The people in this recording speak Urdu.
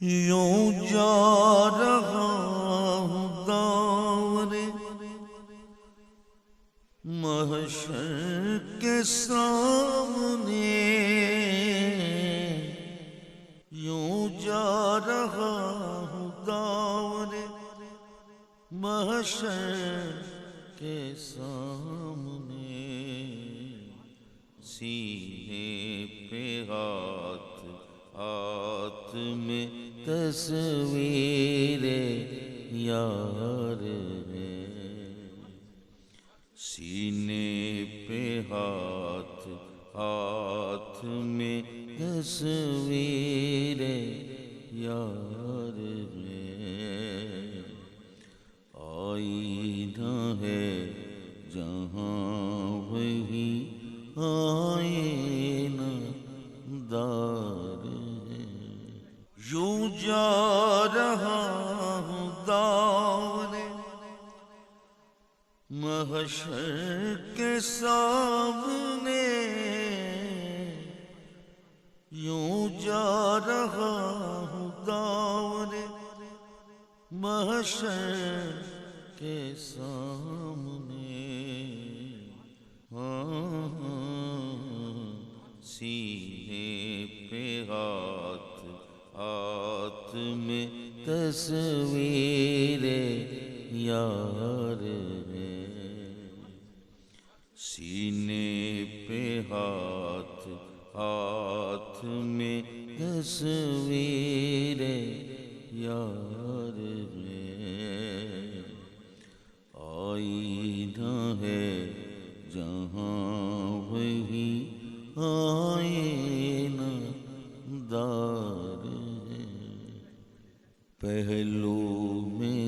یوں جا رہا ہوں دور محشر کے سامنے، یوں جا رہا ہوں دور محشر کے سامنے، سینے پہ ہاتھ ہاتھ میں تصویر یار ہے، سینے پہ ہاتھ ہاتھ میں تصویر یار ہے، آئینہ ہے جہاں وہی آئینہ دار ہے، یوں جا رہا ہوں دور محشر کے سامنے، یوں جا رہا ہوں دور محشر کے سامنے، سینے پہ ہاتھ ہاتھ میں تصویر یار ہے، سینے پہ ہاتھ ہاتھ میں تصویر یار ہے، آئینہ ہے جہاں وہی آئینہ دار ہے، پہلو میں